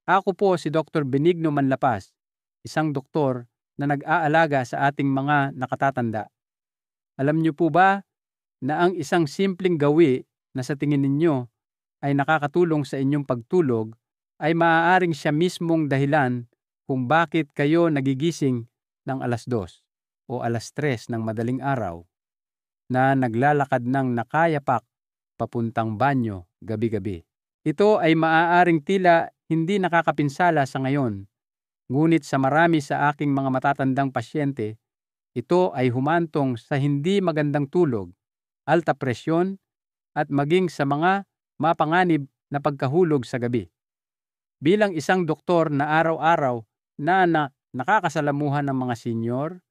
Ako po si Dr. Benigno Manlapas, isang doktor na nag-aalaga sa ating mga nakatatanda. Alam niyo po ba na ang isang simpleng gawi na sa tingin ninyo ay nakakatulong sa inyong pagtulog ay maaaring siya mismong dahilan kung bakit kayo nagigising ng 2:00 o 3:00 ng madaling araw na naglalakad ng nakayapak papuntang banyo gabi-gabi. Ito ay maaaring tila hindi nakakapinsala sa ngayon, ngunit sa marami sa aking mga matatandang pasyente, ito ay humantong sa hindi magandang tulog, alta presyon, at maging sa mga mapanganib na pagkahulog sa gabi. Bilang isang doktor na araw-araw na nakakasalamuhan ng mga senyor,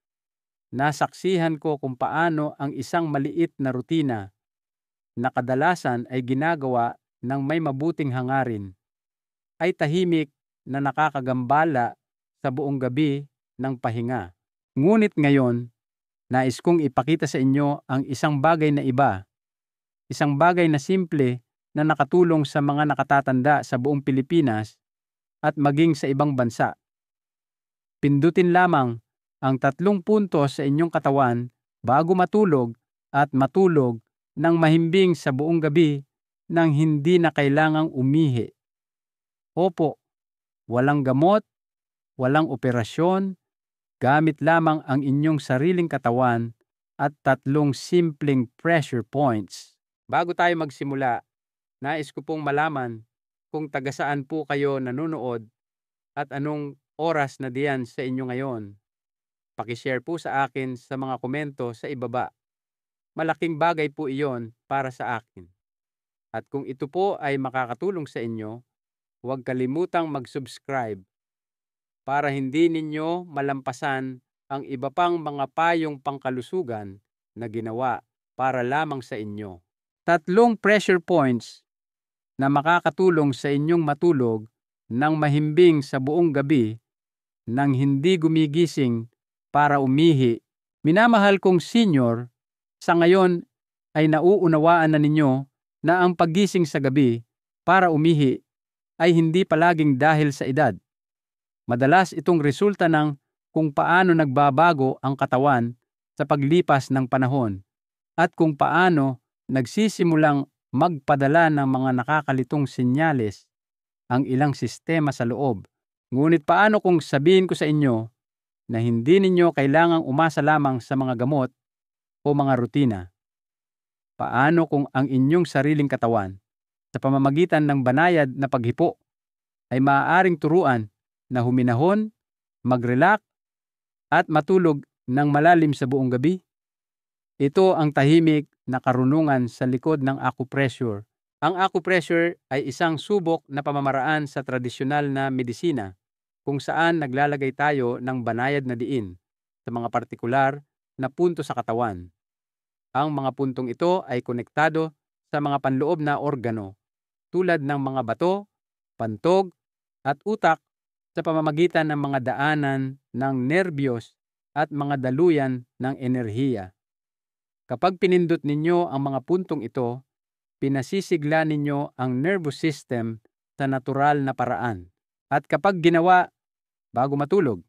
nasaksihan ko kung paano ang isang maliit na rutina na kadalasan ay ginagawa ng may mabuting hangarin ay tahimik na nakakagambala sa buong gabi ng pahinga. Ngunit ngayon, nais kong ipakita sa inyo ang isang bagay na iba, isang bagay na simple na nakatulong sa mga nakatatanda sa buong Pilipinas at maging sa ibang bansa. Pindutin lamang ang 3 puntos sa inyong katawan bago matulog at matulog ng mahimbing sa buong gabi nang hindi na kailangang umihi. Opo, walang gamot, walang operasyon, gamit lamang ang inyong sariling katawan at 3 simpleng pressure points. Bago tayo magsimula, nais ko pong malaman kung taga saan po kayo nanonood at anong oras na diyan sa inyo ngayon. Paki-share po sa akin sa mga komento sa ibaba. Malaking bagay po iyon para sa akin. At kung ito po ay makakatulong sa inyo, huwag kalimutang mag-subscribe para hindi ninyo malampasan ang iba pang mga payong pangkalusugan na ginawa para lamang sa inyo. 3 pressure points na makakatulong sa inyong matulog ng mahimbing sa buong gabi nang hindi gumigising para umihi. Minamahal kong senior, sa ngayon ay nauunawaan na ninyo na ang paggising sa gabi para umihi ay hindi palaging dahil sa edad. Madalas itong resulta ng kung paano nagbabago ang katawan sa paglipas ng panahon at kung paano nagsisimulang magpadala ng mga nakakalitong senyales ang ilang sistema sa loob. Ngunit paano kung sabihin ko sa inyo na hindi ninyo kailangang umasa lamang sa mga gamot o mga rutina? Paano kung ang inyong sariling katawan sa pamamagitan ng banayad na paghipo ay maaaring turuan na huminahon, mag-relax at matulog ng malalim sa buong gabi? Ito ang tahimik na karunungan sa likod ng acupressure. Ang acupressure ay isang subok na pamamaraan sa tradisyonal na medisina kung saan naglalagay tayo ng banayad na diin sa mga partikular na punto sa katawan. Ang mga puntong ito ay konektado sa mga panloob na organo tulad ng mga bato, pantog, at utak sa pamamagitan ng mga daanan ng nerbiyos at mga daluyan ng enerhiya. Kapag pinindot ninyo ang mga puntong ito, pinasisigla ninyo ang nervous system sa natural na paraan. At kapag ginawa bago matulog,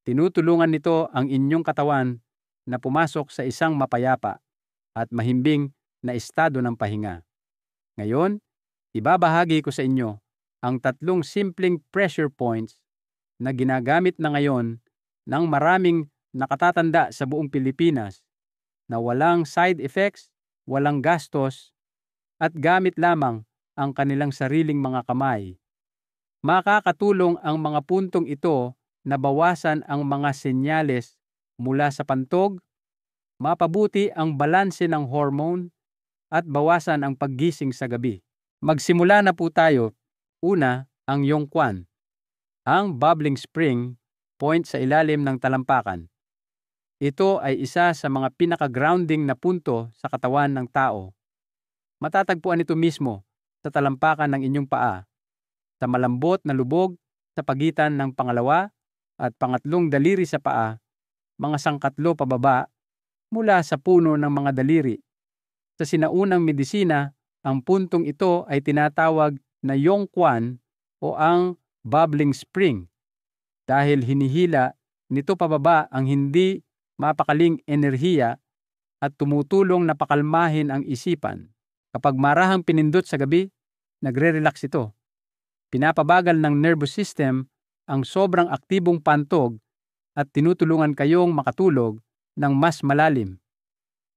tinutulungan nito ang inyong katawan na pumasok sa isang mapayapa at mahimbing na estado ng pahinga. Ngayon, ibabahagi ko sa inyo ang 3 simpleng pressure points na ginagamit na ngayon ng maraming nakatatanda sa buong Pilipinas na walang side effects, walang gastos, at gamit lamang ang kanilang sariling mga kamay. Makakatulong ang mga puntong ito na bawasan ang mga senyales mula sa pantog, mapabuti ang balanse ng hormone, at bawasan ang paggising sa gabi. Magsimula na po tayo. Una, ang Yongquan, ang bubbling spring point sa ilalim ng talampakan. Ito ay isa sa mga pinaka-grounding na punto sa katawan ng tao. Matatagpuan ito mismo sa talampakan ng inyong paa, sa malambot na lubog sa pagitan ng pangalawa at pangatlong daliri sa paa, mga sangkatlo pababa mula sa puno ng mga daliri. Sa sinaunang medisina, ang puntong ito ay tinatawag na Yongquan o ang bubbling spring dahil hinihila nito pababa ang hindi mapakaling enerhiya at tumutulong na pakalmahin ang isipan. Kapag marahang pinindot sa gabi, nagre-relax ito. Pinapabagal ng nervous system ang sobrang aktibong pantog at tinutulungan kayong makatulog ng mas malalim.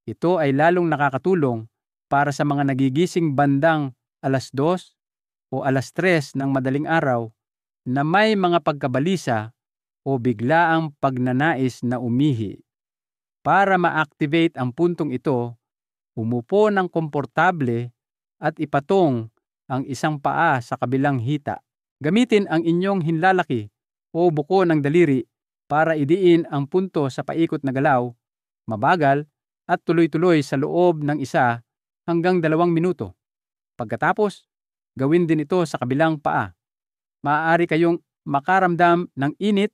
Ito ay lalong nakakatulong para sa mga nagigising bandang 2:00 o 3:00 ng madaling araw na may mga pagkabalisa o biglaang pagnanais na umihi. Para ma-activate ang puntong ito, umupo ng komportable at ipatong ang isang paa sa kabilang hita. Gamitin ang inyong hinlalaki o buko ng daliri para idiin ang punto sa paikot na galaw, mabagal at tuloy-tuloy sa loob ng 1 hanggang 2 minuto. Pagkatapos, gawin din ito sa kabilang paa. Maaari kayong makaramdam ng init,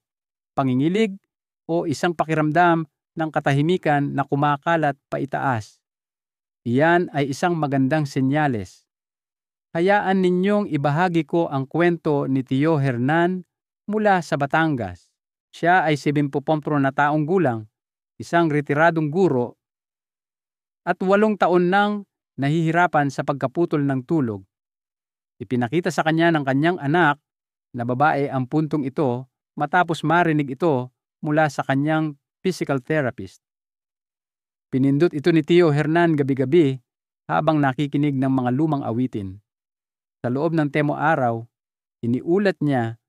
pangingilig, o isang pakiramdam ng katahimikan na kumakalat paitaas. Iyan ay isang magandang senyales. Hayaan ninyong ibahagi ko ang kwento ni Tio Hernan mula sa Batangas. Siya ay 74 na taong gulang, isang retiradong guro, at 8 taon nang nahihirapan sa pagkaputol ng tulog. Ipinakita sa kanya ng kanyang anak na babae ang puntong ito matapos marinig ito mula sa kanyang physical therapist. Pinindot ito ni Tio Hernan gabi-gabi habang nakikinig ng mga lumang awitin. Sa loob ng temo araw, iniulat niya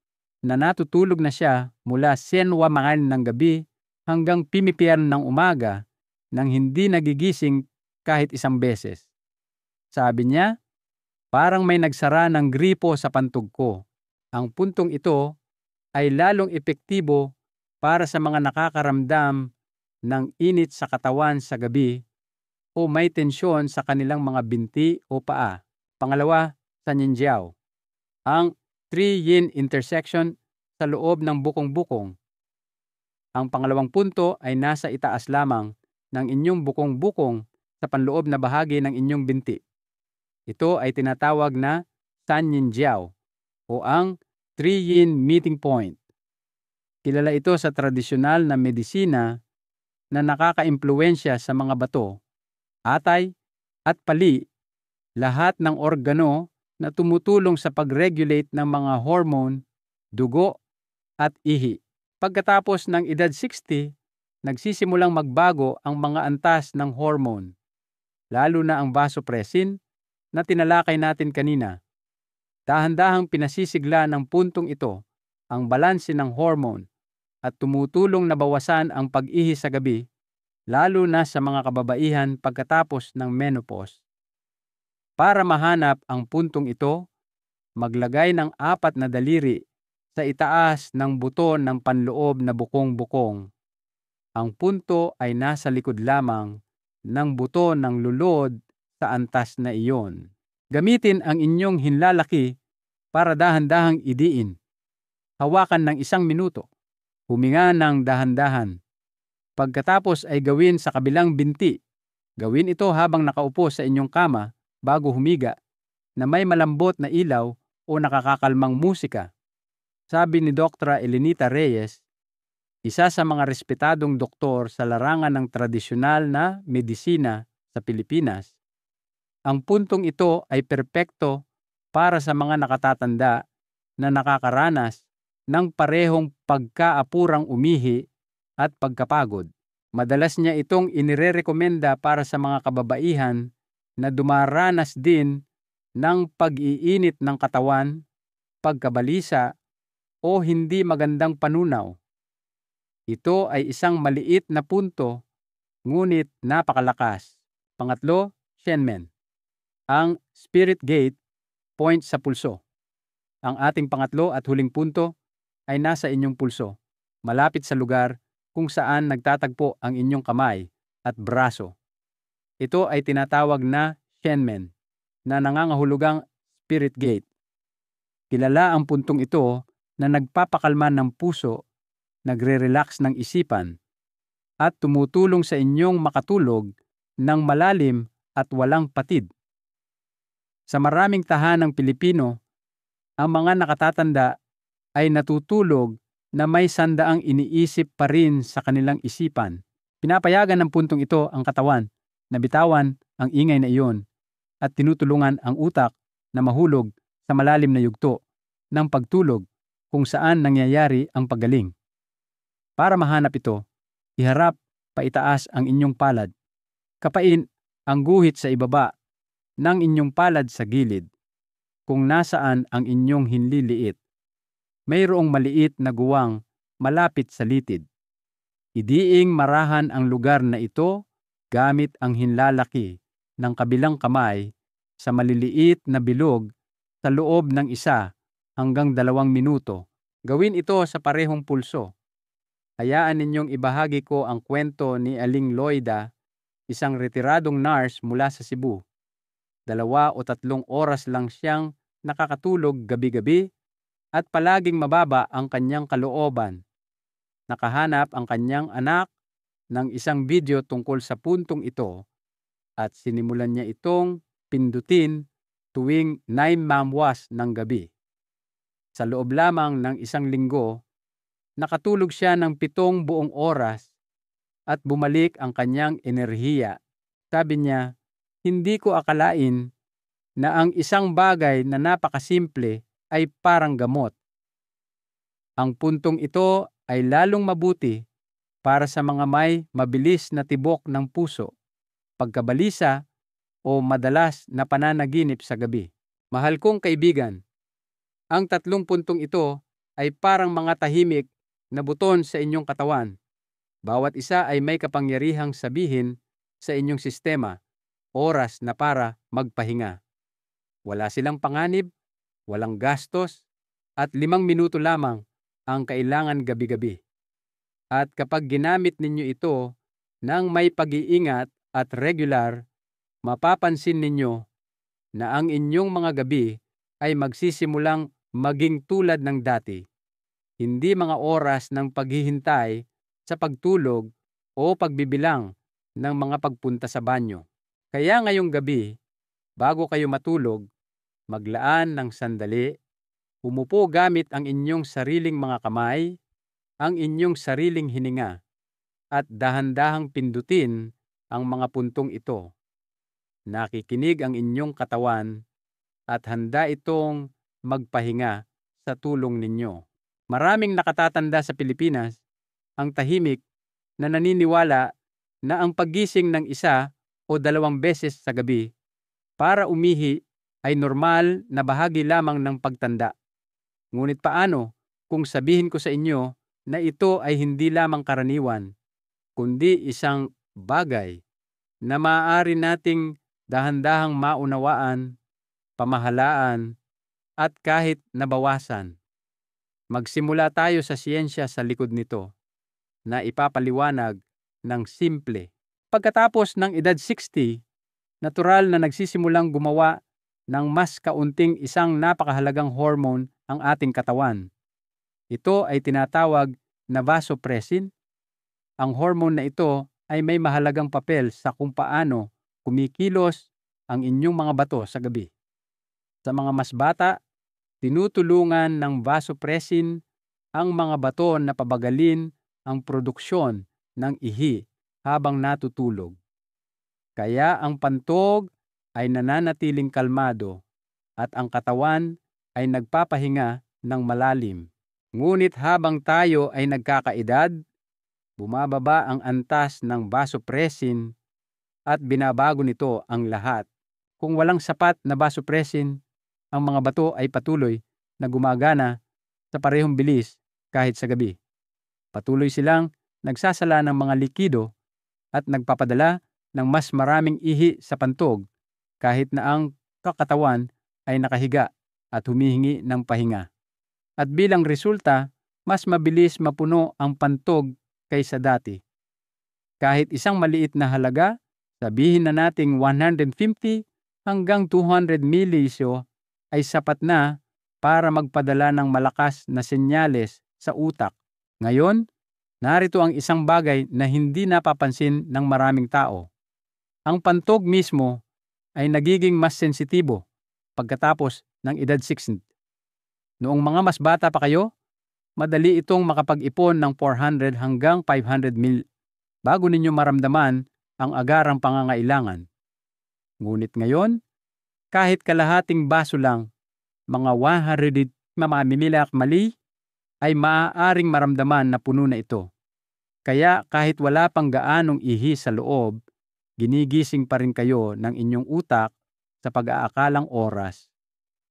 na natutulog na siya mula 9:00 ng gabi hanggang 5:00 PM ng umaga nang hindi nagigising kahit isang beses. Sabi niya, parang may nagsara ng gripo sa pantog ko. Ang puntong ito ay lalong epektibo para sa mga nakakaramdam ng init sa katawan sa gabi o may tensyon sa kanilang mga binti o paa. Pangalawa, sa Ninjiao, ang 3-yin intersection sa loob ng bukong-bukong. Ang pangalawang punto ay nasa itaas lamang ng inyong bukong-bukong sa panloob na bahagi ng inyong binti. Ito ay tinatawag na San Ninjiao o ang 3-yin meeting point. Kilala ito sa tradisyonal na medisina na nakakaimpluwensya sa mga bato, atay, at pali, lahat ng organo na tumutulong sa pag-regulate ng mga hormone, dugo, at ihi. Pagkatapos ng edad 60, nagsisimulang magbago ang mga antas ng hormone, lalo na ang vasopressin na tinalakay natin kanina. Dahan-dahang pinasisigla ng puntong ito ang balanse ng hormone at tumutulong na bawasan ang pag-ihi sa gabi, lalo na sa mga kababaihan pagkatapos ng menopause. Para mahanap ang puntong ito, maglagay ng 4 na daliri sa itaas ng buto ng panloob na bukong-bukong. Ang punto ay nasa likod lamang ng buto ng lulod sa antas na iyon. Gamitin ang inyong hinlalaki para dahan-dahang idiin. Hawakan ng 1 minuto. Huminga ng dahan-dahan. Pagkatapos ay gawin sa kabilang binti. Gawin ito habang nakaupo sa inyong kama bago humiga na may malambot na ilaw o nakakakalmang musika. Sabi ni Dr. Elenita Reyes, isa sa mga respetadong doktor sa larangan ng tradisyonal na medisina sa Pilipinas, ang puntong ito ay perpekto para sa mga nakatatanda na nakakaranas ng parehong pagkaapurang umihi at pagkapagod. Madalas niya itong inirerekomenda para sa mga kababaihan na dumaranas din ng pag-iinit ng katawan, pagkabalisa, o hindi magandang panunaw. Ito ay isang maliit na punto, ngunit napakalakas. Pangatlo, Shenmen. Ang Spirit Gate point sa pulso. Ang ating pangatlo at huling punto ay nasa inyong pulso, malapit sa lugar kung saan nagtatagpo ang inyong kamay at braso. Ito ay tinatawag na Shenmen, na nangangahulugang Spirit Gate. Kilala ang puntong ito na nagpapakalma ng puso, nagre-relax ng isipan, at tumutulong sa inyong makatulog ng malalim at walang patid. Sa maraming tahanang Pilipino, ang mga nakatatanda ay natutulog na may sandaang iniisip pa rin sa kanilang isipan. Pinapayagan ng puntong ito ang katawan na bitawan ang ingay na iyon at tinutulungan ang utak na mahulog sa malalim na yugto ng pagtulog kung saan nangyayari ang paggaling. Para mahanap ito, iharap paitaas ang inyong palad. Kapain ang guhit sa ibaba ng inyong palad sa gilid kung nasaan ang inyong hinliliit. Mayroong maliit na guwang malapit sa litid. Idiing marahan ang lugar na ito gamit ang hinlalaki ng kabilang kamay sa maliliit na bilog sa loob ng 1 hanggang 2 minuto. Gawin ito sa parehong pulso. Hayaan ninyong ibahagi ko ang kwento ni Aling Loida, isang retiradong nurse mula sa Cebu. 2 o 3 oras lang siyang nakakatulog gabi-gabi at palaging mababa ang kanyang kalooban. Nakahanap ang kanyang anak ng isang video tungkol sa puntong ito at sinimulan niya itong pindutin tuwing 9 mamwas ng gabi. Sa loob lamang ng 1 linggo, nakatulog siya ng 7 buong oras at bumalik ang kanyang enerhiya. Sabi niya, hindi ko akalain na ang isang bagay na napakasimple ay parang gamot. Ang puntong ito ay lalong mabuti para sa mga may mabilis na tibok ng puso, pagkabalisa o madalas na pananaginip sa gabi. Mahal kong kaibigan, ang 3 puntong ito ay parang mga tahimik na buton sa inyong katawan. Bawat isa ay may kapangyarihang sabihin sa inyong sistema, oras na para magpahinga. Wala silang panganib, walang gastos, at 5 minuto lamang ang kailangan gabi-gabi. At kapag ginamit ninyo ito ng may pag-iingat at regular, mapapansin ninyo na ang inyong mga gabi ay magsisimulang maging tulad ng dati. Hindi mga oras ng paghihintay sa pagtulog o pagbibilang ng mga pagpunta sa banyo. Kaya ngayong gabi, bago kayo matulog, maglaan ng sandali, umupo gamit ang inyong sariling mga kamay, ang inyong sariling hininga, at dahan-dahang pindutin ang mga puntong ito. Nakikinig ang inyong katawan at handa itong magpahinga sa tulong ninyo. Maraming nakatatanda sa Pilipinas ang tahimik na naniniwala na ang paggising ng 1 o 2 beses sa gabi para umihi ay normal na bahagi lamang ng pagtanda. Ngunit paano kung sabihin ko sa inyo na ito ay hindi lamang karaniwan, kundi isang bagay na maaari nating dahan-dahang maunawaan, pamahalaan, at kahit nabawasan. Magsimula tayo sa siyensya sa likod nito na ipapaliwanag ng simple. Pagkatapos ng edad 60, natural na nagsisimulang gumawa ng mas kaunting isang napakahalagang hormone ang ating katawan. Ito ay tinatawag na vasopressin. Ang hormone na ito ay may mahalagang papel sa kung paano kumikilos ang inyong mga bato sa gabi. Sa mga mas bata, tinutulungan ng vasopressin ang mga bato na pabagalin ang produksyon ng ihi habang natutulog. Kaya ang pantog ay nananatiling kalmado at ang katawan ay nagpapahinga ng malalim. Ngunit habang tayo ay nagkakaedad, bumababa ang antas ng vasopressin at binabago nito ang lahat. Kung walang sapat na vasopressin, ang mga bato ay patuloy na gumagana sa parehong bilis kahit sa gabi. Patuloy silang nagsasala ng mga likido at nagpapadala ng mas maraming ihi sa pantog kahit na ang katawan ay nakahiga at humihingi ng pahinga. At bilang resulta, mas mabilis mapuno ang pantog kaysa dati. Kahit isang maliit na halaga, sabihin na nating 150 hanggang 200 milisyo ay sapat na para magpadala ng malakas na senyales sa utak. Ngayon, narito ang isang bagay na hindi napapansin ng maraming tao. Ang pantog mismo ay nagiging mas sensitibo pagkatapos ng edad 60. Noong mga mas bata pa kayo, madali itong makapag-ipon ng 400 hanggang 500 mil bago ninyo maramdaman ang agarang pangangailangan. Ngunit ngayon, kahit kalahating baso lang, mga 100 mamimilak mali, ay maaaring maramdaman na puno na ito. Kaya kahit wala pang gaanong ihi sa loob, ginigising pa rin kayo ng inyong utak sa pag-aakalang oras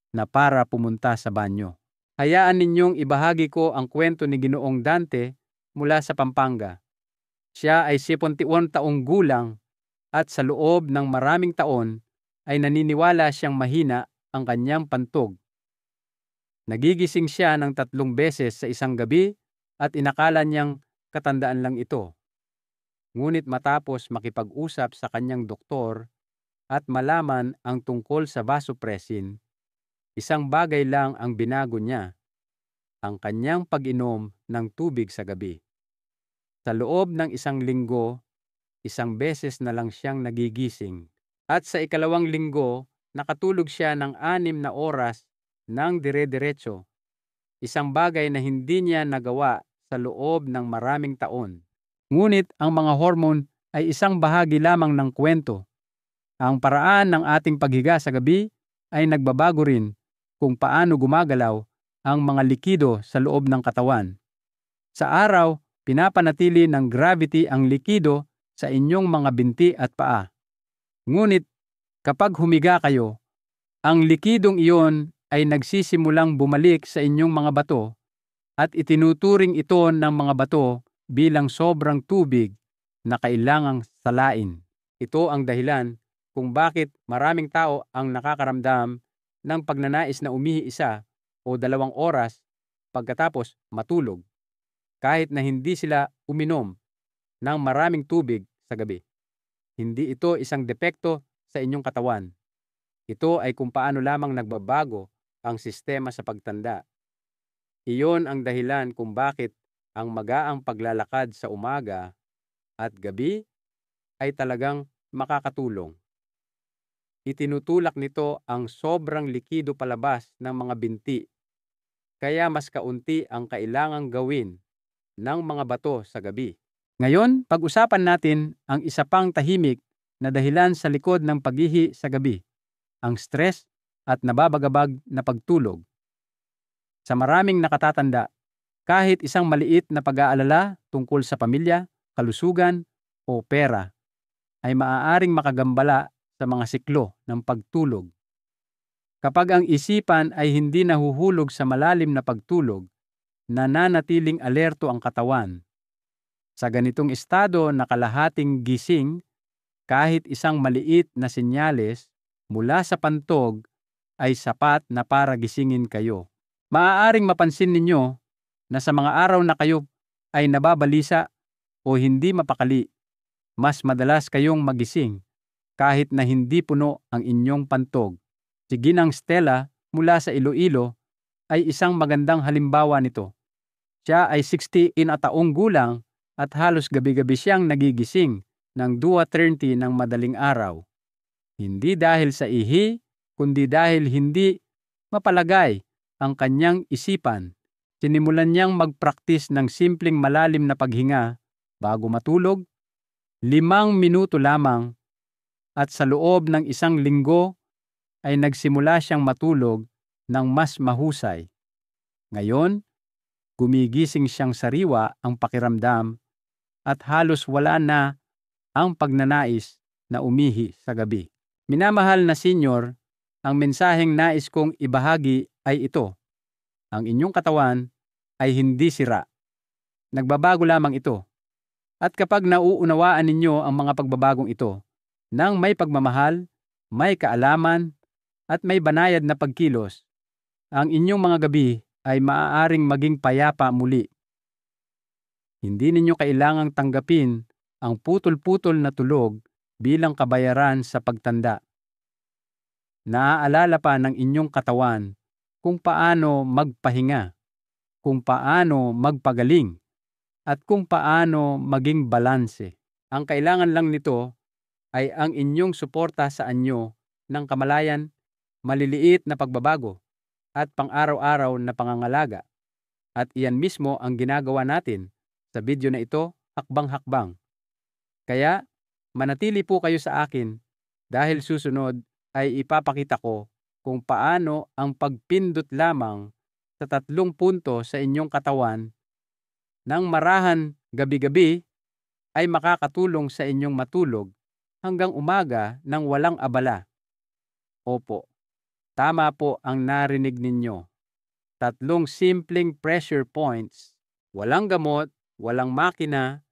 na para pumunta sa banyo. Hayaan ninyong ibahagi ko ang kwento ni Ginoong Dante mula sa Pampanga. Siya ay 71 taong gulang at sa loob ng maraming taon ay naniniwala siyang mahina ang kanyang pantog. Nagigising siya ng 3 beses sa isang gabi at inakala niyang katandaan lang ito. Ngunit matapos makipag-usap sa kanyang doktor at malaman ang tungkol sa vasopressin, isang bagay lang ang binago niya, ang kanyang pag-inom ng tubig sa gabi. Sa loob ng 1 linggo, 1 beses na lang siyang nagigising. At sa 2 linggo, nakatulog siya ng 6 na oras ng dire-diretso. Isang bagay na hindi niya nagawa sa loob ng maraming taon. Ngunit ang mga hormone ay isang bahagi lamang ng kwento. Ang paraan ng ating paghiga sa gabi ay nagbabago rin kung paano gumagalaw ang mga likido sa loob ng katawan. Sa araw, pinapanatili ng gravity ang likido sa inyong mga binti at paa. Ngunit kapag humiga kayo, ang likidong iyon ay nagsisimulang bumalik sa inyong mga bato at itinuturing ito ng mga bato bilang sobrang tubig na kailangang salain. Ito ang dahilan kung bakit maraming tao ang nakakaramdam ng pagnanais na umihi 1 o 2 oras pagkatapos matulog, kahit na hindi sila uminom ng maraming tubig sa gabi. Hindi ito isang depekto sa inyong katawan. Ito ay kung paano lamang nagbabago ang sistema sa pagtanda. Iyon ang dahilan kung bakit ang magaang paglalakad sa umaga at gabi ay talagang makakatulong. Itinutulak nito ang sobrang likido palabas ng mga binti, kaya mas kaunti ang kailangang gawin ng mga bato sa gabi. Ngayon, pag-usapan natin ang isa pang tahimik na dahilan sa likod ng paghihi sa gabi, ang stress at nababagabag na pagtulog. Sa maraming nakatatanda, kahit isang maliit na pag-aalala tungkol sa pamilya, kalusugan o pera ay maaaring makagambala sa mga siklo ng pagtulog. Kapag ang isipan ay hindi nahuhulog sa malalim na pagtulog, nananatiling alerto ang katawan. Sa ganitong estado na kalahating gising, kahit isang maliit na senyales mula sa pantog ay sapat na para gisingin kayo. Maaaring mapansin ninyo na sa mga araw na kayo ay nababalisa o hindi mapakali, mas madalas kayong magising kahit na hindi puno ang inyong pantog. Si Ginang Stella mula sa Iloilo ay isang magandang halimbawa nito. Siya ay 60 na taong gulang at halos gabi-gabi siyang nagigising ng 2:30 ng madaling araw. Hindi dahil sa ihi, kundi dahil hindi mapalagay ang kanyang isipan. Sinimulan niyang magpraktis ng simpleng malalim na paghinga bago matulog, 5 minuto lamang, at sa loob ng 1 linggo ay nagsimula siyang matulog ng mas mahusay. Ngayon, gumigising siyang sariwa ang pakiramdam at halos wala na ang pagnanais na umihi sa gabi. Minamahal na senyor, ang mensaheng nais kong ibahagi ay ito. Ang inyong katawan ay hindi sira. Nagbabago lamang ito. At kapag nauunawaan ninyo ang mga pagbabagong ito, nang may pagmamahal, may kaalaman, at may banayad na pagkilos, ang inyong mga gabi ay maaaring maging payapa muli. Hindi ninyo kailangang tanggapin ang putol-putol na tulog bilang kabayaran sa pagtanda. Naaalala pa ng inyong katawan kung paano magpahinga, kung paano magpagaling, at kung paano maging balanse. Ang kailangan lang nito ay ang inyong suporta sa anyo ng kamalayan, maliliit na pagbabago, at pang-araw-araw na pangangalaga. At iyan mismo ang ginagawa natin sa video na ito, hakbang-hakbang. Kaya manatili po kayo sa akin dahil susunod ay ipapakita ko kung paano ang pagpindot lamang sa 3 punto sa inyong katawan ng marahan gabi-gabi ay makakatulong sa inyong matulog hanggang umaga ng walang abala. Opo, tama po ang narinig ninyo. 3 simpleng pressure points, walang gamot, walang makina,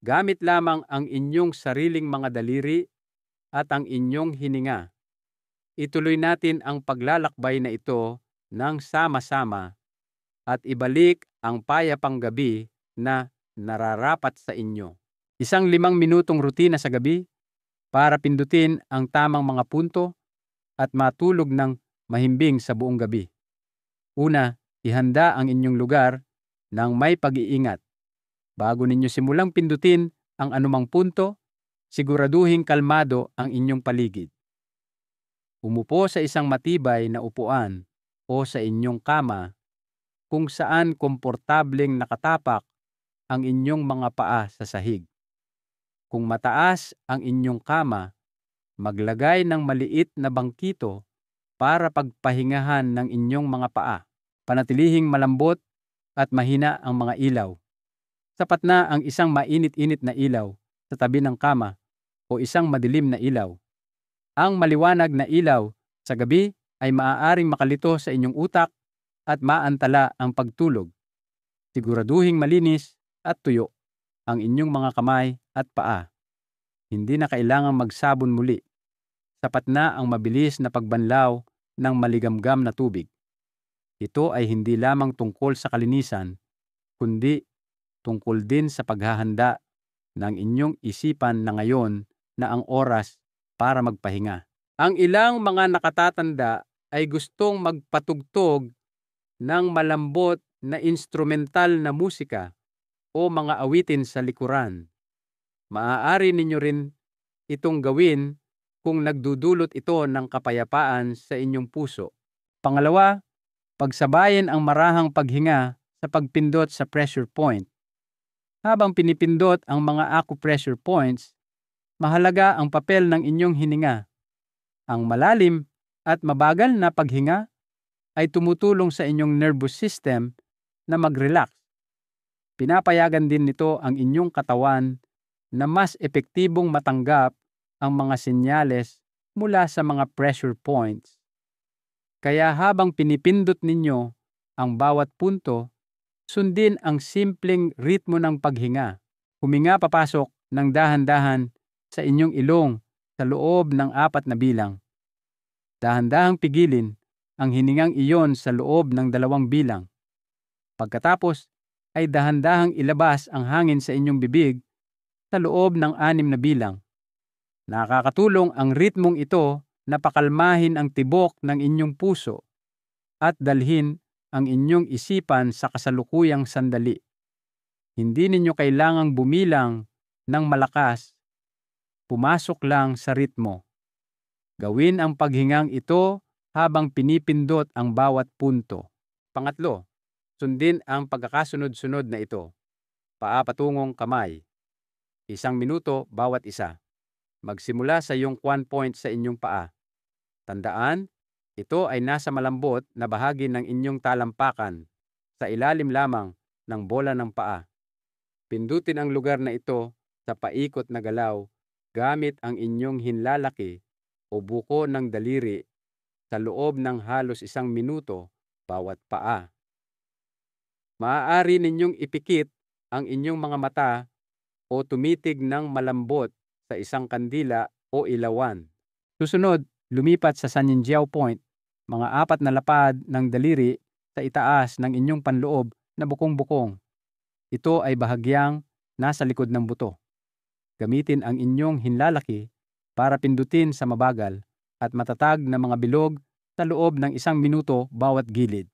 gamit lamang ang inyong sariling mga daliri at ang inyong hininga. Ituloy natin ang paglalakbay na ito ng sama-sama at ibalik ang payapang gabi na nararapat sa inyo. Isang 5 minutong rutina sa gabi para pindutin ang tamang mga punto at matulog ng mahimbing sa buong gabi. Una, ihanda ang inyong lugar ng may pag-iingat. Bago ninyo simulang pindutin ang anumang punto, siguraduhing kalmado ang inyong paligid. Umupo sa isang matibay na upuan o sa inyong kama kung saan komportableng nakatapak ang inyong mga paa sa sahig. Kung mataas ang inyong kama, maglagay ng maliit na bangkito para pagpahingahan ng inyong mga paa. Panatilihing malambot at mahina ang mga ilaw. Sapat na ang isang mainit-init na ilaw sa tabi ng kama o isang madilim na ilaw. Ang maliwanag na ilaw sa gabi ay maaaring makalito sa inyong utak at maantala ang pagtulog. Siguraduhing malinis at tuyo ang inyong mga kamay at paa. Hindi na kailangang magsabon muli. Sapat na ang mabilis na pagbanlaw ng maligamgam na tubig. Ito ay hindi lamang tungkol sa kalinisan, kundi tungkol din sa paghahanda ng inyong isipan na ngayon na ang oras para magpahinga. Ang ilang mga nakatatanda ay gustong magpatugtog ng malambot na instrumental na musika o mga awitin sa likuran. Maaari ninyo rin itong gawin kung nagdudulot ito ng kapayapaan sa inyong puso. Pangalawa, pagsabayin ang marahang paghinga sa pagpindot sa pressure point. Habang pinipindot ang mga acupressure points, mahalaga ang papel ng inyong hininga. Ang malalim at mabagal na paghinga ay tumutulong sa inyong nervous system na mag-relax. Pinapayagan din nito ang inyong katawan na mas epektibong matanggap ang mga senyales mula sa mga pressure points. Kaya habang pinipindot ninyo ang bawat punto, sundin ang simpleng ritmo ng paghinga. Huminga papasok ng dahan-dahan sa inyong ilong sa loob ng 4 na bilang. Dahan-dahang pigilin ang hiningang iyon sa loob ng 2 bilang. Pagkatapos ay dahan-dahang ilabas ang hangin sa inyong bibig sa loob ng 6 na bilang. Nakakatulong ang ritmong ito na pakalmahin ang tibok ng inyong puso at dalhin ang inyong isipan sa kasalukuyang sandali. Hindi ninyo kailangang bumilang ng malakas. Pumasok lang sa ritmo. Gawin ang paghingang ito habang pinipindot ang bawat punto. Pangatlo, sundin ang pagkakasunod-sunod na ito. Paa patungong kamay. 1 minuto bawat isa. Magsimula sa iyong 1 point sa inyong paa. Tandaan, ito ay nasa malambot na bahagi ng inyong talampakan, sa ilalim lamang ng bola ng paa. Pindutin ang lugar na ito sa paikot na galaw gamit ang inyong hinlalaki o buko ng daliri sa loob ng halos 1 minuto bawat paa. Maaari ninyong ipikit ang inyong mga mata o tumitig ng malambot sa isang kandila o ilawan. Susunod, lumipat sa Saninjiao Point, mga 4 na lapad ng daliri sa itaas ng inyong panloob na bukong-bukong. Ito ay bahagyang nasa likod ng buto. Gamitin ang inyong hinlalaki para pindutin sa mabagal at matatag na mga bilog sa loob ng 1 minuto bawat gilid.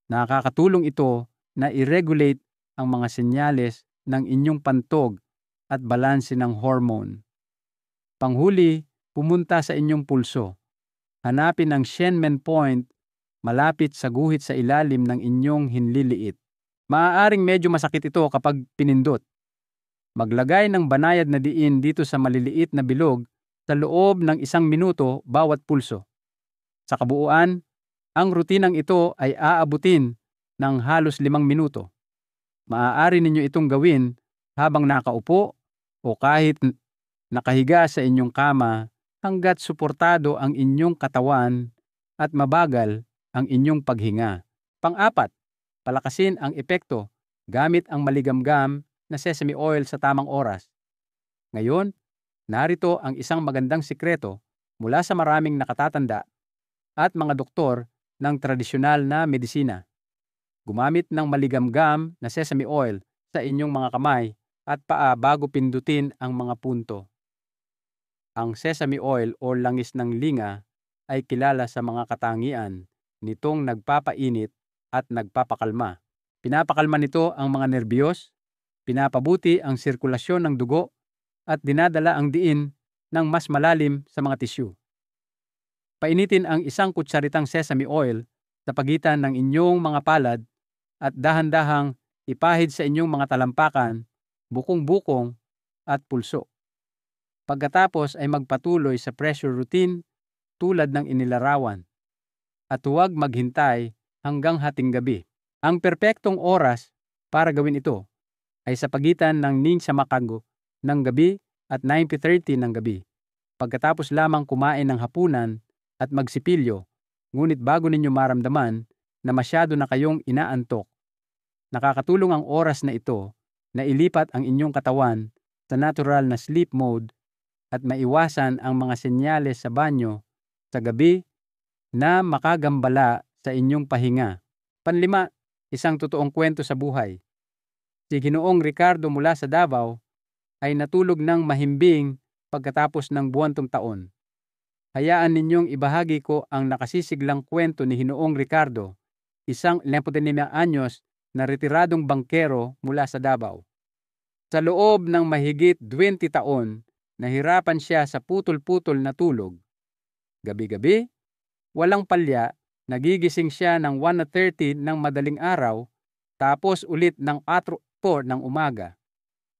Nakakatulong ito na i-regulate ang mga senyales ng inyong pantog at balanse ng hormone. Panghuli, pumunta sa inyong pulso. Hanapin ang Shenmen Point malapit sa guhit sa ilalim ng inyong hinliliit. Maaaring medyo masakit ito kapag pinindot. Maglagay ng banayad na diin dito sa maliliit na bilog sa loob ng 1 minuto bawat pulso. Sa kabuuan, ang rutinang ito ay aabutin ng halos 5 minuto. Maaari ninyo itong gawin habang nakaupo o kahit nakahiga sa inyong kama hanggat suportado ang inyong katawan at mabagal ang inyong paghinga. Pang-apat, palakasin ang epekto gamit ang maligamgam na sesame oil sa tamang oras. Ngayon, narito ang isang magandang sikreto mula sa maraming nakatatanda at mga doktor ng tradisyonal na medisina. Gumamit ng maligamgam na sesame oil sa inyong mga kamay at paa bago pindutin ang mga punto. Ang sesame oil o langis ng linga ay kilala sa mga katangian nitong nagpapainit at nagpapakalma. Pinapakalma nito ang mga nerbiyos, pinapabuti ang sirkulasyon ng dugo, at dinadala ang diin ng mas malalim sa mga tisyu. Painitin ang 1 kutsaritang sesame oil sa pagitan ng inyong mga palad at dahan-dahang ipahid sa inyong mga talampakan, bukong-bukong at pulso. Pagkatapos ay magpatuloy sa pressure routine tulad ng inilarawan at huwag maghintay hanggang hating gabi. Ang perpektong oras para gawin ito ay sa pagitan ng 9 ng gabi at 9:30 ng gabi. Pagkatapos lamang kumain ng hapunan at magsipilyo, ngunit bago ninyo maramdaman na masyado na kayong inaantok. Nakakatulong ang oras na ito na ilipat ang inyong katawan sa natural na sleep mode at maiwasan ang mga senyales sa banyo sa gabi na makagambala sa inyong pahinga. Panlima, isang totoong kwento sa buhay. Si Ginoong Ricardo mula sa Davao ay natulog ng mahimbing pagkatapos ng buwantong taon. Hayaan ninyong ibahagi ko ang nakasisiglang kwento ni Ginoong Ricardo, isang 49 anyos na retiradong bangkero mula sa Davao. Sa loob ng mahigit 20 taon, nahirapan siya sa putol-putol na tulog. Gabi-gabi, walang palya, nagigising siya ng 1:30 ng madaling araw, tapos ulit ng 4 ng umaga.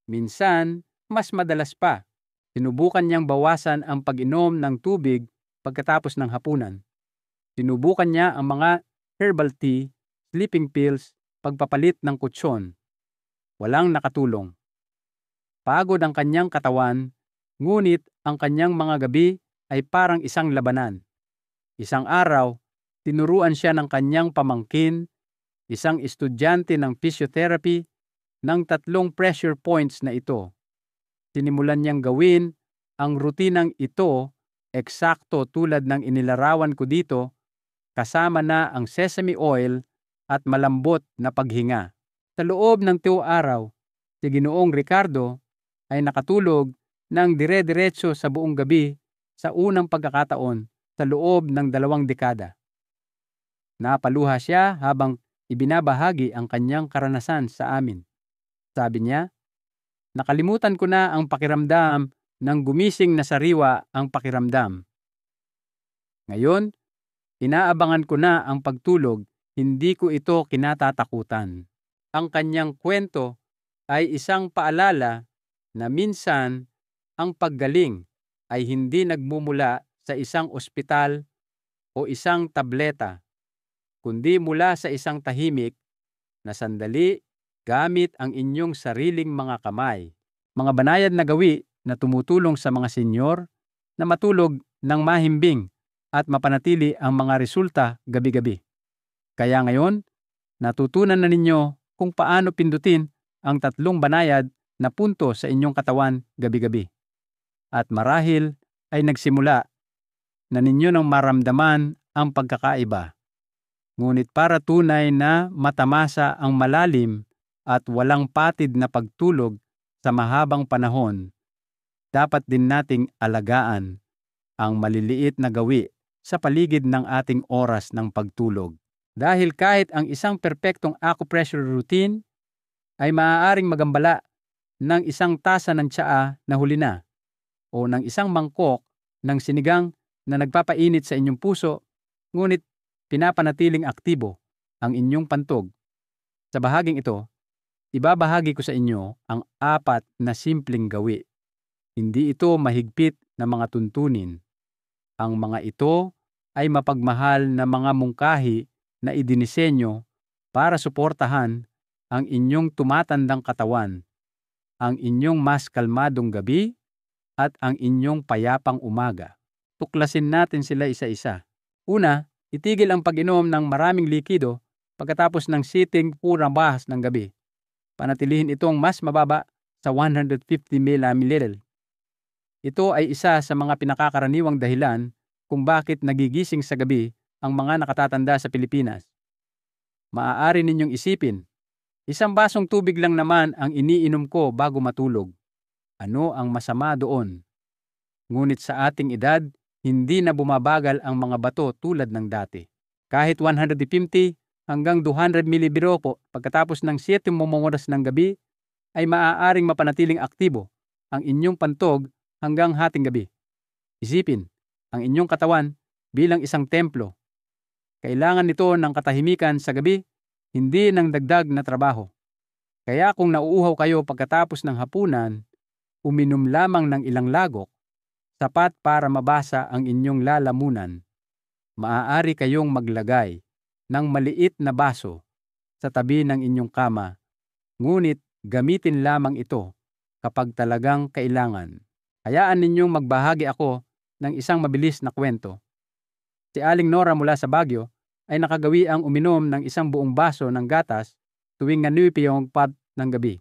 Minsan, mas madalas pa. Sinubukan niyang bawasan ang pag-inom ng tubig pagkatapos ng hapunan. Sinubukan niya ang mga herbal tea, sleeping pills, pagpapalit ng kutsyon. Walang nakatulong. Pagod ang kanyang katawan, ngunit ang kanyang mga gabi ay parang isang labanan. Isang araw, tinuruan siya ng kanyang pamangkin, isang estudyante ng physiotherapy, ng 3 pressure points na ito. Sinimulan niyang gawin ang rutinang ito eksakto tulad ng inilarawan ko dito, kasama na ang sesame oil at malambot na paghinga. Sa loob ng 2 araw, si Ginoong Ricardo ay nakatulog ng dire-diretso sa buong gabi sa unang pagkakataon sa loob ng 2 dekada. Napaluha siya habang ibinabahagi ang kanyang karanasan sa amin. Sabi niya, "Nakalimutan ko na ang pakiramdam ng gumising na sariwa ang pakiramdam. Ngayon, inaabangan ko na ang pagtulog, hindi ko ito kinatatakutan." Ang kanyang kwento ay isang paalala na minsan ang paggaling ay hindi nagmumula sa isang ospital o isang tableta, kundi mula sa isang tahimik na sandali gamit ang inyong sariling mga kamay. Mga banayad na gawi na tumutulong sa mga senyor na matulog ng mahimbing at mapanatili ang mga resulta gabi-gabi. Kaya ngayon, natutunan na ninyo kung paano pindutin ang 3 banayad na punto sa inyong katawan gabi-gabi. At marahil ay nagsimula na ninyo nang maramdaman ang pagkakaiba. Ngunit para tunay na matamasa ang malalim at walang patid na pagtulog sa mahabang panahon, dapat din nating alagaan ang maliliit na gawi sa paligid ng ating oras ng pagtulog. Dahil kahit ang isang perpektong acupressure routine ay maaaring magambala ng 1 tasa ng tsaa na huli na o ng 1 mangkok ng sinigang na nagpapainit sa inyong puso, ngunit pinapanatiling aktibo ang inyong pantog. Sa bahaging ito, ibabahagi ko sa inyo ang 4 na simpleng gawi. Hindi ito mahigpit na mga tuntunin. Ang mga ito ay mapagmahal na mga mungkahi na idinisenyo para suportahan ang inyong tumatandang katawan, ang inyong mas kalmadong gabi, at ang inyong payapang umaga. Tuklasin natin sila isa-isa. Una, itigil ang pag-inom ng maraming likido pagkatapos ng sitting purang bahas ng gabi. Panatilihin itong mas mababa sa 150 ml. Ito ay isa sa mga pinakakaraniwang dahilan kung bakit nagigising sa gabi ang mga nakatatanda sa Pilipinas. Maaari ninyong isipin, isang basong tubig lang naman ang iniinom ko bago matulog. Ano ang masama doon? Ngunit sa ating edad, hindi na bumabagal ang mga bato tulad ng dati. Kahit 150 hanggang 200 milibiro po pagkatapos ng 7 oras ng gabi, ay maaaring mapanatiling aktibo ang inyong pantog hanggang hating gabi. Isipin, ang inyong katawan bilang isang templo. Kailangan nito ng katahimikan sa gabi, hindi ng dagdag na trabaho. Kaya kung nauuhaw kayo pagkatapos ng hapunan, uminom lamang ng ilang lagok, sapat para mabasa ang inyong lalamunan. Maaari kayong maglagay ng maliit na baso sa tabi ng inyong kama, ngunit gamitin lamang ito kapag talagang kailangan. Hayaan ninyong magbahagi ako ng isang mabilis na kwento. Si Aling Nora mula sa Baguio ay nakagawi ang uminom ng isang buong baso ng gatas tuwing nanipiyong pub ng gabi.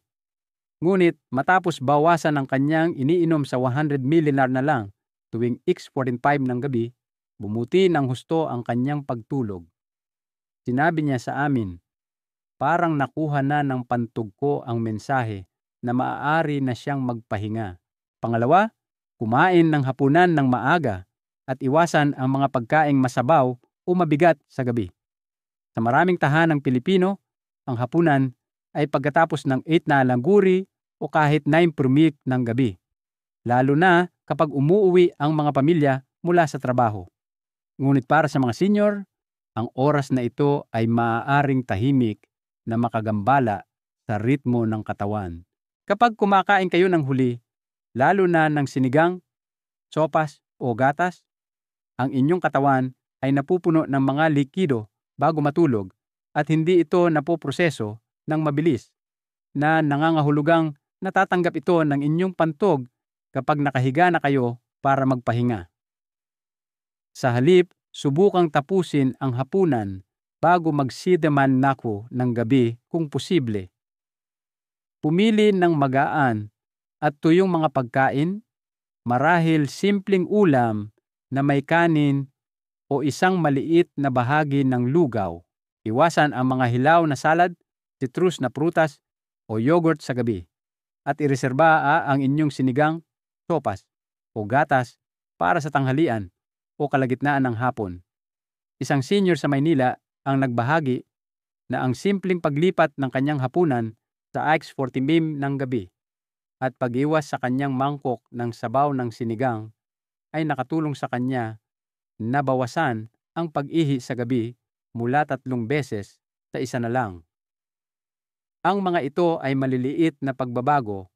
Ngunit matapos bawasan ang kanyang iniinom sa 100 ml na lang tuwing X45 ng gabi, bumuti ng husto ang kanyang pagtulog. Sinabi niya sa amin, parang nakuha na ng pantog ko ang mensahe na maaari na siyang magpahinga. Pangalawa, kumain ng hapunan ng maaga at iwasan ang mga pagkaing masabaw o mabigat sa gabi. Sa maraming tahanang Pilipino, ang hapunan ay pagkatapos ng 8 na langguri o kahit 9 prumik ng gabi, lalo na kapag umuuwi ang mga pamilya mula sa trabaho. Ngunit para sa mga senior, ang oras na ito ay maaaring tahimik na makagambala sa ritmo ng katawan. Kapag kumakain kayo ng huli, lalo na ng sinigang, sopas o gatas, ang inyong katawan ay napupuno ng mga likido bago matulog at hindi ito napoproseso ng mabilis na nangangahulugang natatanggap ito ng inyong pantog kapag nakahiga na kayo para magpahinga. Sa halip, subukang tapusin ang hapunan bago magsidaman nako ng gabi kung posible. Pumili ng magaan at tuyong mga pagkain, marahil simpleng ulam na may kanin o isang maliit na bahagi ng lugaw. Iwasan ang mga hilaw na salad, citrus na prutas o yogurt sa gabi. At ireserba ang inyong sinigang, sopas o gatas para sa tanghalian o kalagitnaan ng hapon. Isang senior sa Maynila ang nagbahagi na ang simpleng paglipat ng kanyang hapunan sa X40 ng gabi at pag-iwas sa kanyang mangkok ng sabaw ng sinigang ay nakatulong sa kanya na bawasan ang pag-ihi sa gabi mula 3 beses sa 1 na lang. Ang mga ito ay maliliit na pagbabago,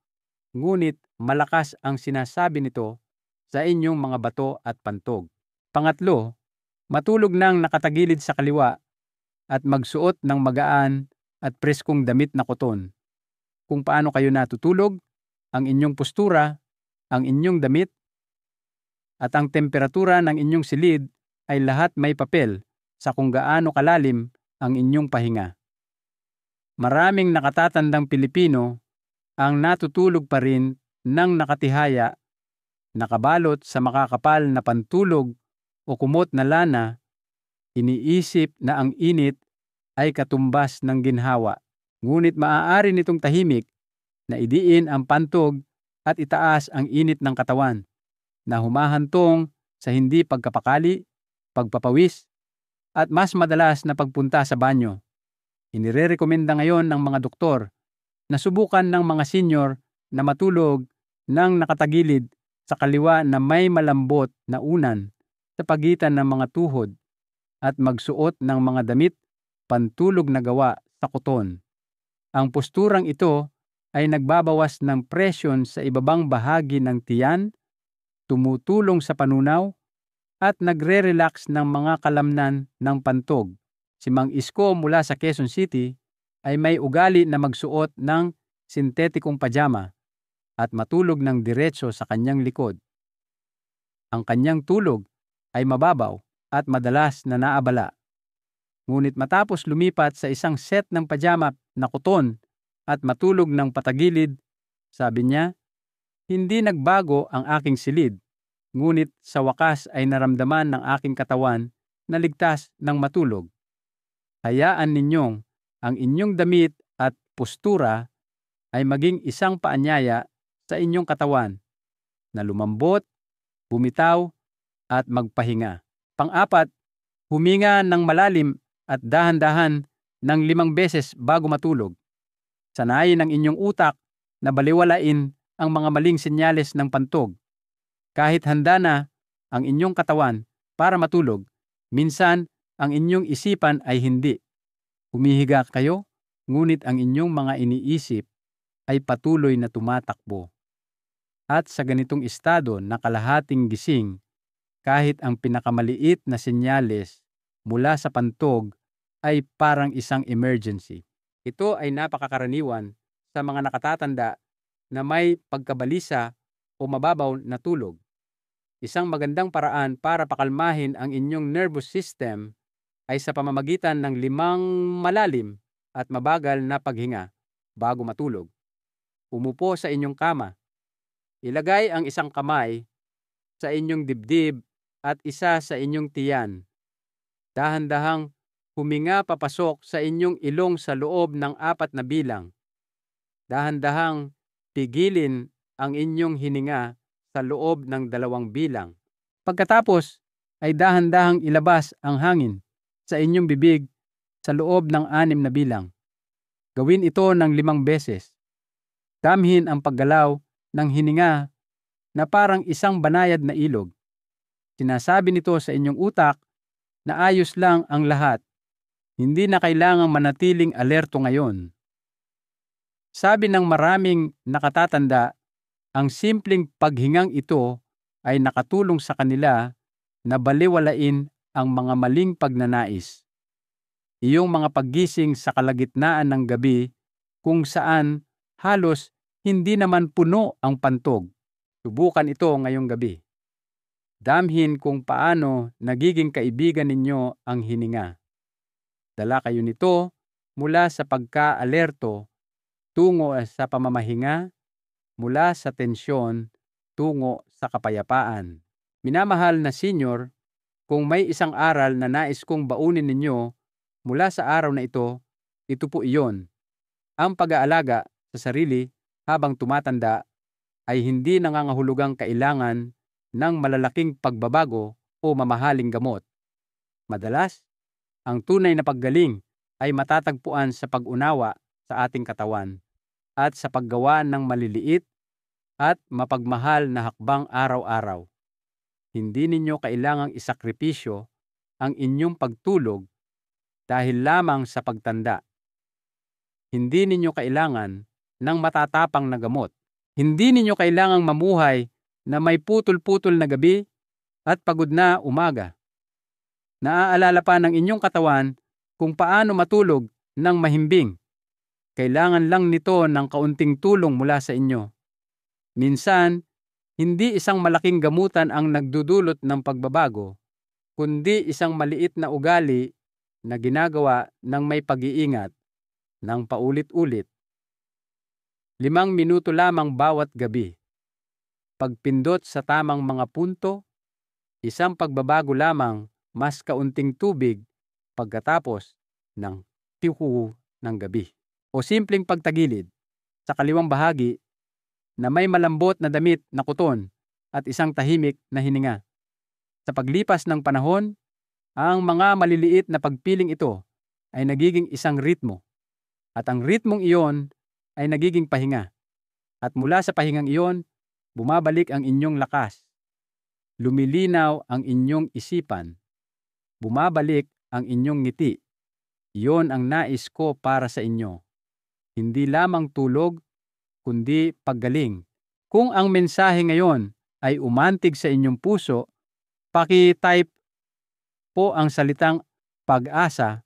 ngunit malakas ang sinasabi nito sa inyong mga bato at pantog. Pangatlo, matulog ng nakatagilid sa kaliwa at magsuot ng magaan at preskong damit na koton. Kung paano kayo natutulog, ang inyong postura, ang inyong damit, at ang temperatura ng inyong silid ay lahat may papel sa kung gaano kalalim ang inyong pahinga. Maraming nakatatandang Pilipino ang natutulog pa rin ng nakatihaya, nakabalot sa makakapal na pantulog o kumot na lana, iniisip na ang init ay katumbas ng ginhawa. Ngunit maaari nitong tahimik na idiin ang pantog at itaas ang init ng katawan na humahantong sa hindi pagkapakali, pagpapawis, at mas madalas na pagpunta sa banyo. Inirerekomenda ngayon ng mga doktor na subukan ng mga senior na matulog ng nakatagilid sa kaliwa na may malambot na unan sa pagitan ng mga tuhod at magsuot ng mga damit pantulog na gawa sa koton. Ang posturang ito ay nagbabawas ng presyon sa ibabang bahagi ng tiyan, tumutulong sa panunaw, at nagre-relax ng mga kalamnan ng pantog. Si Mang Isko mula sa Quezon City ay may ugali na magsuot ng sintetikong pajama at matulog ng diretso sa kanyang likod. Ang kanyang tulog ay mababaw at madalas na naabala. Ngunit matapos lumipat sa isang set ng pajama na kuton at matulog ng patagilid, sabi niya, "Hindi nagbago ang aking silid, ngunit sa wakas ay naramdaman ng aking katawan na ligtas ng matulog." Hayaan ninyong ang inyong damit at postura ay maging isang paanyaya sa inyong katawan na lumambot, bumitaw, at magpahinga. Pang-apat, huminga ng malalim at dahan-dahan ng 5 beses bago matulog. Sanayin ang inyong utak na baliwalain ang mga maling senyales ng pantog. Kahit handa na ang inyong katawan para matulog, minsan ang inyong isipan ay hindi. Humihiga kayo, ngunit ang inyong mga iniisip ay patuloy na tumatakbo. At sa ganitong estado na kalahating gising, kahit ang pinakamaliit na senyales mula sa pantog ay parang isang emergency. Ito ay napakakaraniwan sa mga nakatatanda na may pagkabalisa o mababaw na tulog. Isang magandang paraan para pakalmahin ang inyong nervous system ay sa pamamagitan ng 5 malalim at mabagal na paghinga bago matulog. Umupo sa inyong kama. Ilagay ang isang kamay sa inyong dibdib at isa sa inyong tiyan. Dahan-dahang huminga papasok sa inyong ilong sa loob ng 4 na bilang. Dahan-dahang pigilin ang inyong hininga sa loob ng 2 bilang. Pagkatapos ay dahan-dahang ilabas ang hangin sa inyong bibig sa loob ng 6 na bilang. Gawin ito ng 5 beses. Damhin ang paggalaw ng hininga na parang isang banayad na ilog. Sinasabi nito sa inyong utak na ayos lang ang lahat. Hindi na kailangang manatiling alerto ngayon. Sabi ng maraming nakatatanda, ang simpleng paghingang ito ay nakatulong sa kanila na baliwalain ang mga maling pagnanais. Iyong mga paggising sa kalagitnaan ng gabi kung saan halos hindi naman puno ang pantog. Subukan ito ngayong gabi. Damhin kung paano nagiging kaibigan ninyo ang hininga. Dala kayo nito mula sa pagka-alerto tungo sa pamamahinga, mula sa tensyon tungo sa kapayapaan. Minamahal na senior, kung may isang aral na nais kong baunin ninyo mula sa araw na ito po iyon. Ang pag-aalaga sa sarili habang tumatanda ay hindi nangangahulugang kailangan ng malalaking pagbabago o mamahaling gamot. Madalas, ang tunay na paggaling ay matatagpuan sa pag-unawa sa ating katawan at sa paggawa ng maliliit at mapagmahal na hakbang araw-araw. Hindi ninyo kailangang isakripisyo ang inyong pagtulog dahil lamang sa pagtanda. Hindi ninyo kailangan ng matatapang na gamot. Hindi ninyo kailangang mamuhay na may putol-putol na gabi at pagod na umaga. Naaalala pa ng inyong katawan kung paano matulog ng mahimbing. Kailangan lang nito ng kaunting tulong mula sa inyo. Minsan, hindi isang malaking gamutan ang nagdudulot ng pagbabago, kundi isang maliit na ugali na ginagawa ng may pag-iingat ng paulit-ulit. 5 minuto lamang bawat gabi. Pagpindot sa tamang mga punto, isang pagbabago lamang, mas kaunting tubig pagkatapos ng piku ng gabi. O simpleng pagtagilid sa kaliwang bahagi na may malambot na damit na kuton at isang tahimik na hininga. Sa paglipas ng panahon, ang mga maliliit na pagpiling ito ay nagiging isang ritmo. At ang ritmong iyon ay nagiging pahinga. At mula sa pahingang iyon, bumabalik ang inyong lakas. Lumilinaw ang inyong isipan. Bumabalik ang inyong ngiti. Iyon ang nais ko para sa inyo. hindi lamang tulog, kundi paggaling. Kung ang mensahe ngayon ay umantig sa inyong puso, paki-type po ang salitang pag-asa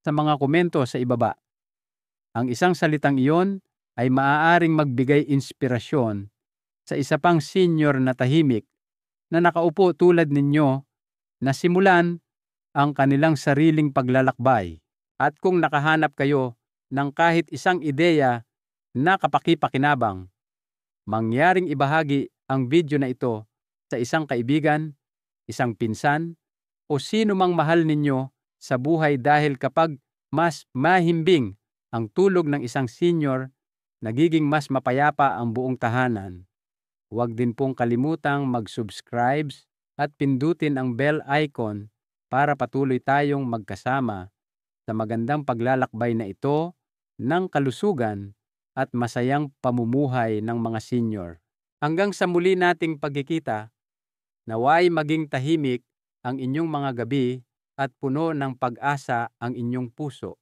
sa mga komento sa ibaba. Ang isang salitang iyon ay maaaring magbigay inspirasyon sa isa pang senior na tahimik na nakaupo tulad ninyo na simulan ang kanilang sariling paglalakbay. At kung nakahanap kayo ng kahit isang ideya na kapaki-pakinabang, mangyaring ibahagi ang video na ito sa isang kaibigan, isang pinsan, o sino mang mahal ninyo sa buhay dahil kapag mas mahimbing ang tulog ng isang senior, nagiging mas mapayapa ang buong tahanan. Huwag din pong kalimutang mag-subscribe at pindutin ang bell icon para patuloy tayong magkasama sa magandang paglalakbay na ito ng kalusugan at masayang pamumuhay ng mga senior. Hanggang sa muli nating pagkikita, naway maging tahimik ang inyong mga gabi at puno ng pag-asa ang inyong puso.